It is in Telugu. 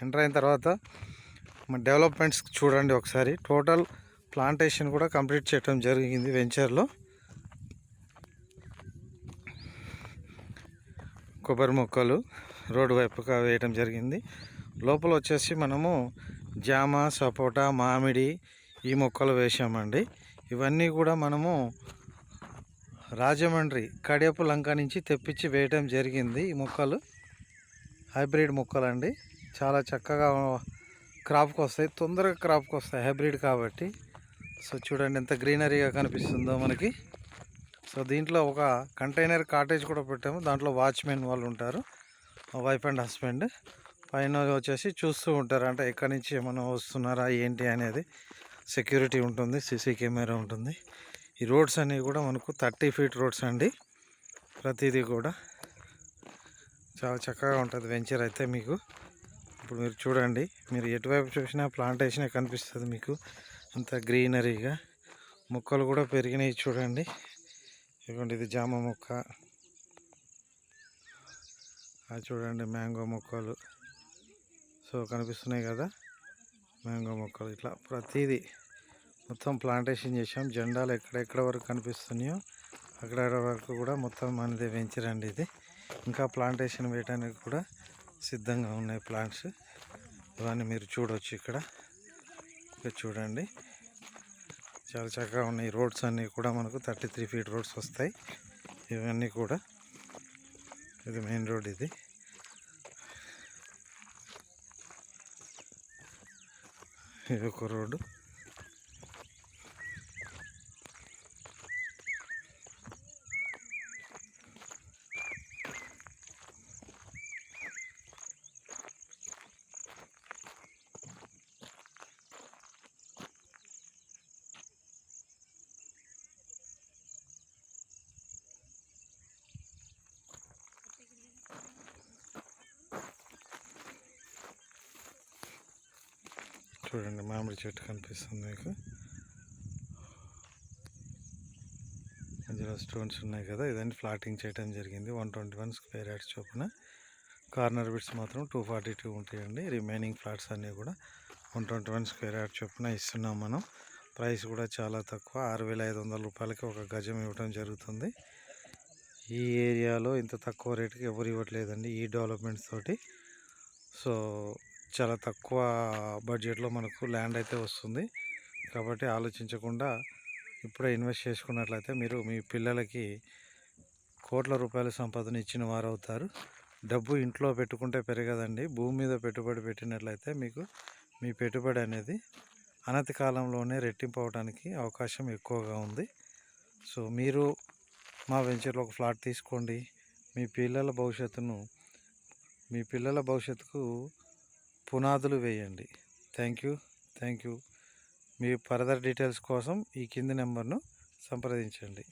ఎంటర్ అయిన తర్వాత మన డెవలప్మెంట్స్ చూడండి ఒకసారి. టోటల్ ప్లాంటేషన్ కూడా కంప్లీట్ చేయడం జరిగింది వెంచర్లో. కొబ్బరి మొక్కలు రోడ్డు వైపుగా వేయడం జరిగింది. లోపల వచ్చేసి మనము జామ, సపోటా, మామిడి ఈ మొక్కలు వేసామండి. ఇవన్నీ కూడా మనము రాజమండ్రి కడియపు లంక నుంచి తెప్పించి వేయడం జరిగింది. ఈ మొక్కలు హైబ్రిడ్ మొక్కలండి. చాలా చక్కగా క్రాప్కి వస్తాయి, తొందరగా క్రాప్కి వస్తాయి హైబ్రిడ్ కాబట్టి. సో చూడండి ఎంత గ్రీనరీగా కనిపిస్తుందో మనకి. సో దీంట్లో ఒక కంటైనర్ కాటేజ్ కూడా పెట్టాము. దాంట్లో వాచ్మెన్ వాళ్ళు ఉంటారు, వైఫ్ అండ్ హస్బెండ్. పైన వచ్చేసి చూస్తూ ఉంటారు, అంటే ఎక్కడి నుంచి ఏమైనా వస్తున్నారా ఏంటి అనేది. సెక్యూరిటీ ఉంటుంది, సీసీ కెమెరా ఉంటుంది. ఈ రోడ్స్ అన్నీ కూడా మనకు 30 ఫీట్ రోడ్స్ అండి. ప్రతిదీ కూడా చాలా చక్కగా ఉంటుంది వెంచర్ అయితే. మీకు ఇప్పుడు మీరు చూడండి, మీరు ఎటువైపు చూసినా ప్లాంటేషనే కనిపిస్తుంది మీకు. అంత గ్రీనరీగా మొక్కలు కూడా పెరిగినాయి చూడండి. ఇదిగోండి ఇది జామ మొక్క, అది చూడండి మ్యాంగో మొక్కలు. సో కనిపిస్తున్నాయి కదా మ్యాంగో మొక్కలు. ఇట్లా ప్రతిదీ మొత్తం ప్లాంటేషన్ చేసాం. జెండాలు ఎక్కడెక్కడ వరకు కనిపిస్తున్నాయో అక్కడ వరకు కూడా మొత్తం మనది వెంచర్ అండి ఇది. ఇంకా ప్లాంటేషన్ వేయడానికి కూడా సిద్ధంగా ఉన్నాయి ప్లాంట్స్. ఇవన్నీ మీరు చూడవచ్చు ఇక్కడ చూడండి. చాలా చక్కగా ఉన్నాయి. రోడ్స్ అన్నీ కూడా మనకు 33 ఫీట్ రోడ్స్ వస్తాయి. ఇవన్నీ కూడా ఇది మెయిన్ రోడ్. ఇది ఒక రోడ్డు. చూడండి మామిడి చెట్టు కనిపిస్తుంది మీకు. మధ్యలో స్టోన్స్ ఉన్నాయి కదా, ఇదంతా ఫ్లాటింగ్ చేయడం జరిగింది. 121 స్క్వేర్ యార్డ్స్ చొప్పున. కార్నర్ బిట్స్ మాత్రం 242 ఉంటాయండి. రిమైనింగ్ ఫ్లాట్స్ అన్నీ కూడా 121 స్క్వేర్ యార్డ్ చొప్పున ఇస్తున్నాం మనం. ప్రైస్ కూడా చాలా తక్కువ, 6,500 రూపాయలకి ఒక గజం ఇవ్వడం జరుగుతుంది. ఈ ఏరియాలో ఇంత తక్కువ రేటుకి ఎవరు ఇవ్వట్లేదండి ఈ డెవలప్మెంట్స్ తోటి. సో చాలా తక్కువ బడ్జెట్లో మనకు ల్యాండ్ అయితే వస్తుంది. కాబట్టి ఆలోచించకుండా ఇప్పుడే ఇన్వెస్ట్ చేసుకున్నట్లయితే మీరు మీ పిల్లలకి కోట్ల రూపాయల సంపదను ఇచ్చిన వారు అవుతారు. డబ్బు ఇంట్లో పెట్టుకుంటే పెరగదండి. భూమి మీద పెట్టుబడి పెట్టినట్లయితే మీకు మీ పెట్టుబడి అనేది అనతి కాలంలోనే రెట్టింపు అవడానికి అవకాశం ఎక్కువగా ఉంది. సో మీరు మా వెంచర్లో ఒక ఫ్లాట్ తీసుకోండి. మీ పిల్లల భవిష్యత్తుకు పునాదులు వేయండి. Thank you. Me further details కోసం ఈ కింది నెంబర్ను సంప్రదించండి.